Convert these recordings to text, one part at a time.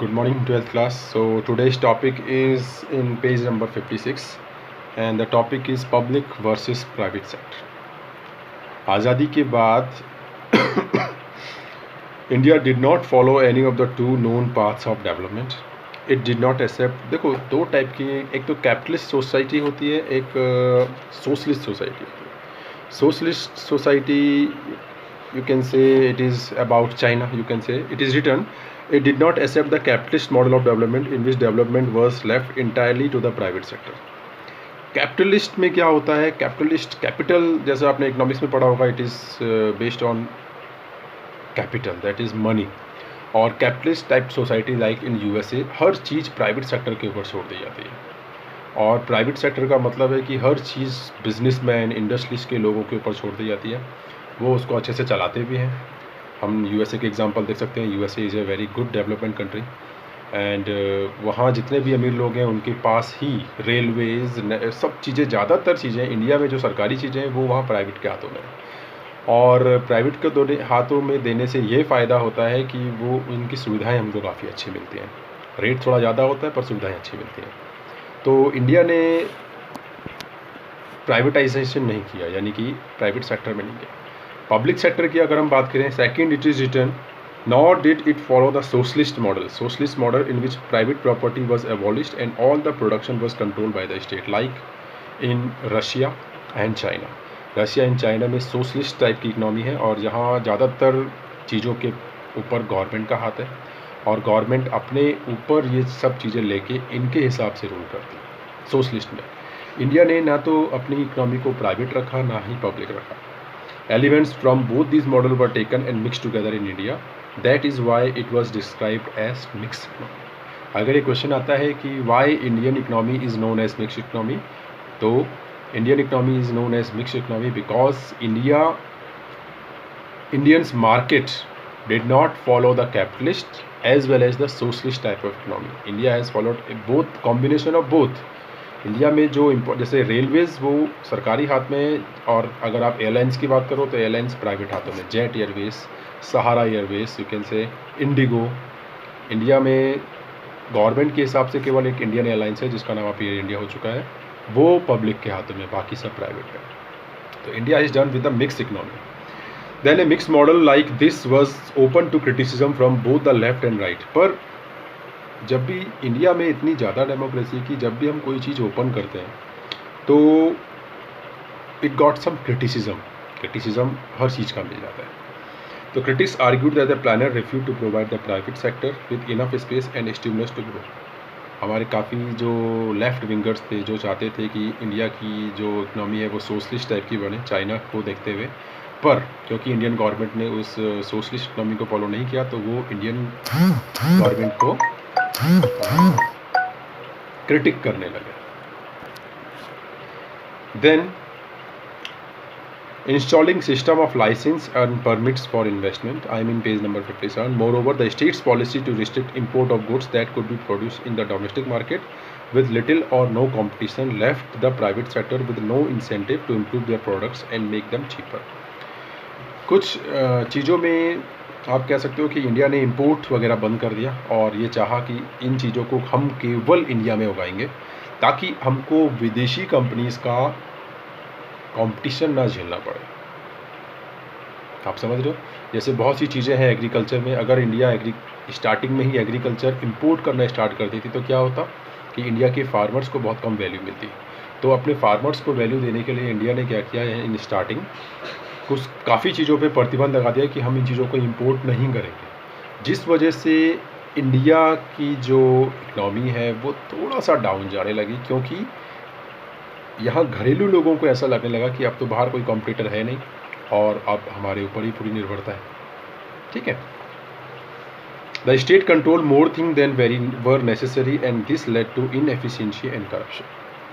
Good morning, 12th class. So today's topic is in page number 56 and the topic is public versus private sector. आज़ादी के बाद India did not follow any of the two known paths of development. It did not accept. देखो दो type की, एक तो capitalist society होती है, एक सोशलिस्ट सोसाइटी होती है. Socialist society you can say it is about China. You can say it is written, it did not accept the capitalist model of development in which development was left entirely to the private sector. Capitalist में क्या होता है, capitalist capital जैसे आपने economics में पढ़ा होगा, it is based on capital that is money. और capitalist type society like in USA हर चीज़ प्राइवेट सेक्टर के ऊपर छोड़ दी जाती है. और प्राइवेट सेक्टर का मतलब है कि हर चीज़ बिजनेसमैन इंडस्ट्रीज के लोगों के ऊपर छोड़ दी जाती है, वो उसको अच्छे से चलाते भी हैं. हम यूएसए के एग्जांपल देख सकते हैं. USA is a very good development country and वहाँ जितने भी अमीर लोग हैं उनके पास ही रेलवेज़ सब चीज़ें, ज़्यादातर चीज़ें इंडिया में जो सरकारी चीज़ें हैं वो वहाँ प्राइवेट के हाथों में हैं. और प्राइवेट के हाथों में देने से ये फ़ायदा होता है कि वो उनकी सुविधाएँ हमको काफ़ी अच्छी मिलती हैं. रेट थोड़ा ज़्यादा होता है पर सुविधाएँ अच्छी मिलती हैं. तो इंडिया ने प्राइवेटाइजेशन नहीं किया, यानी कि प्राइवेट सेक्टर में नहीं गया. पब्लिक सेक्टर की अगर हम बात करें, second it is return not did it follow the socialist model in which private property was abolished and all the production was control by the state like in Russia and China. Russia and China में socialist type की economy है और यहाँ ज़्यादातर चीज़ों के ऊपर government का हाथ है और गवर्नमेंट अपने ऊपर ये सब चीज़ें लेके इनके हिसाब से रूल करती है. सोशलिस्ट में इंडिया ने ना तो अपनी इकनॉमी को प्राइवेट रखा ना ही पब्लिक रखा. Elements from both these models were taken and mixed together in India. That is why it was described as mixed economy. अगर ये क्वेश्चन आता है कि why Indian economy is known as mixed economy, तो Indian economy is known as mixed economy because Indians market did not follow the capitalist as well as the socialist type of economy. India has followed both, combination of both. India में जो जैसे Railways वो सरकारी हाथ में, और अगर आप एयरलाइंस की बात करो तो एयरलाइंस प्राइवेट हाथों में. Jet Airways, Sahara Airways, you can say Indigo. India में गवर्नमेंट के हिसाब से केवल एक इंडियन एयरलाइंस है जिसका नाम अब एयर इंडिया हो चुका है, वो पब्लिक के हाथों में, बाकी सब प्राइवेट है. तो India is done with the mix economy. Then a mix model like this was open to criticism from both the left and right. पर जब भी इंडिया में इतनी ज़्यादा डेमोक्रेसी की, जब भी हम कोई चीज़ ओपन करते हैं तो इट गॉट सम क्रिटिसिज्म हर चीज़ का मिल जाता है. तो critics argued that the planner refuse to provide the private sector with enough space and stimulus to grow. हमारे काफ़ी जो लेफ्ट विंगर्स थे जो चाहते थे कि इंडिया की जो इकनॉमी है वो सोशलिस्ट टाइप की बने चाइना को देखते हुए, पर क्योंकि इंडियन गवर्नमेंट ने उस सोशलिस्ट इकनॉमी को फॉलो नहीं किया तो वो इंडियन गवर्नमेंट को क्रिटिक करने लगे. Then installing system of license and permits for investment. I am in page number 57. Moreover, the state's policy to restrict import of goods that could be produced in the domestic market with little or no competition left the private sector with no incentive to improve their products and make them cheaper. कुछ चीज़ों में आप कह सकते हो कि India ने import वगैरह बंद कर दिया और ये चाहा कि इन चीज़ों को हम केवल इंडिया में उगाएंगे ताकि हमको विदेशी कंपनीज़ का कंपटीशन ना झेलना पड़े. आप समझ रहे हो? जैसे बहुत सी चीज़ें हैं एग्रीकल्चर में, अगर इंडिया स्टार्टिंग में ही एग्रीकल्चर इंपोर्ट करना स्टार्ट कर देती तो क्या होता कि इंडिया के फार्मर्स को बहुत कम वैल्यू मिलती. तो अपने फार्मर्स को वैल्यू देने के लिए इंडिया ने क्या किया है, इन स्टार्टिंग कुछ काफ़ी चीज़ों पे प्रतिबंध लगा दिया कि हम इन चीज़ों को इंपोर्ट नहीं करेंगे, जिस वजह से इंडिया की जो इकनॉमी है वो थोड़ा सा डाउन जाने लगी, क्योंकि यहाँ घरेलू लोगों को ऐसा लगने लगा कि अब तो बाहर कोई कॉम्पिटिटर है नहीं और अब हमारे ऊपर ही पूरी निर्भरता है. ठीक है. The state control more thing than very were necessary and this led to inefficiency and corruption.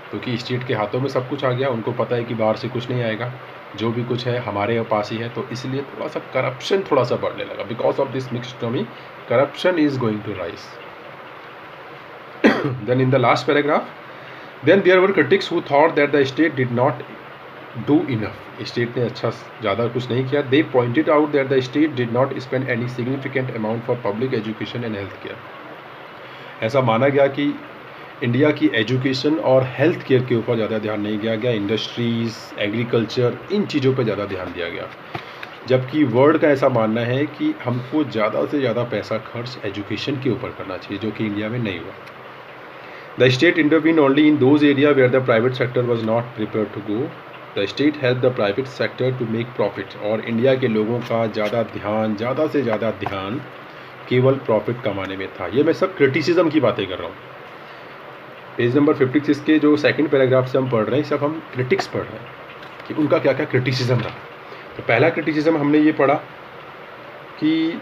क्योंकि स्टेट के हाथों में सब कुछ आ गया, उनको पता है कि बाहर से कुछ नहीं आएगा, जो भी कुछ है हमारे पास ही है, तो इसलिए थोड़ा सा करप्शन थोड़ा सा बढ़ने लगा. Because of this mixed economy corruption is going to rise. Then in the last paragraph, then there were critics who thought that the state did not do enough. State ने अच्छा ज़्यादा कुछ नहीं किया. They pointed out that the state did not spend any significant amount for public education and health care. ऐसा माना गया कि इंडिया की एजुकेशन और हेल्थ केयर के ऊपर ज़्यादा ध्यान नहीं दिया गया, इंडस्ट्रीज़, एग्रीकल्चर, इन चीज़ों पर ज़्यादा ध्यान दिया गया। जबकि वर्ल्ड का ऐसा मानना है कि हमको ज़्यादा से ज़्यादा पैसा खर्च एजुकेशन के ऊपर करना चाहिए, जो कि इंडिया में नहीं हुआ। The state intervene only in those area where the private sector was not prepare to go. The state help the private sector to make profit. और इंडिया के लोगों का ज़्यादा से ज़्यादा ध्यान केवल प्रॉफिट कमाने में था। ये मैं सब क्रिटिसिज्म की बातें कर रहा हूँ। पेज नंबर 56 के जो सेकंड पैराग्राफ से हम पढ़ रहे हैं, सब हम क्रिटिक्स पढ़ रहे हैं कि उनका क्या क्या क्रिटिसिज्म रहा। तो पहला क्रिटिसिज्म हमने ये पढ़ा कि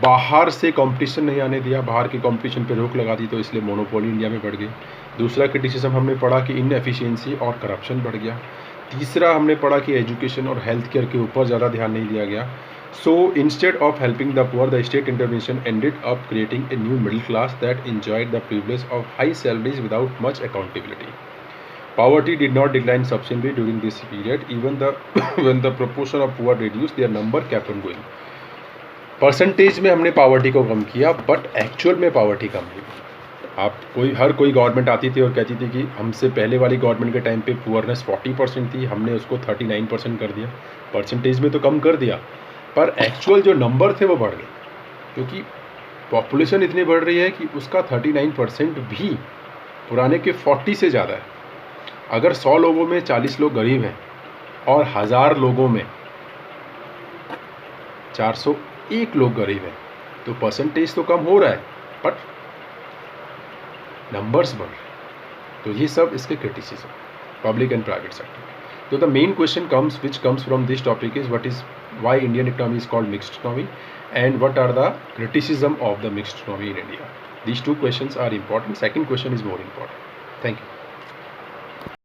बाहर से कंपटीशन नहीं आने दिया, बाहर के कंपटीशन पे रोक लगा दी, तो इसलिए मोनोपोली इंडिया में बढ़ गई। दूसरा क्रिटिसिज्म हमने पढ़ा कि इनएफिशिएंसी और करप्शन बढ़ गया। तीसरा हमने पढ़ा कि एजुकेशन और हेल्थ केयर के ऊपर ज़्यादा ध्यान नहीं दिया गया। So instead of helping the poor, the state intervention ended up creating a new middle class that enjoyed the privilege of high salaries without much accountability. Poverty did not decline substantially during this period. Even when the proportion of poor reduced, their number kept on going. Percentage में हमने poverty को कम किया, but actual में poverty कम हुई। हर कोई government आती थी और कहती थी कि हमसे पहले वाली गवर्नमेंट के टाइम पे पुअरनेस 40% थी, हमने उसको 39% कर दिया। परसेंटेज में तो कम कर दिया, पर एक्चुअल जो नंबर थे वो बढ़ गए, क्योंकि पॉपुलेशन इतनी बढ़ रही है कि उसका 39% भी पुराने के 40 से ज़्यादा है। अगर 100 लोगों में 40 लोग गरीब हैं और 1000 लोगों में 401 लोग गरीब हैं, तो परसेंटेज तो कम हो रहा है, बट नंबर्स बढ़ रहे हैं। तो ये सब इसके criticism, public and private sector. So the main question which comes from this topic is why Indian economy is called mixed economy, and what are the criticism of the mixed economy in India. These two questions are important. Second question is more important. Thank you.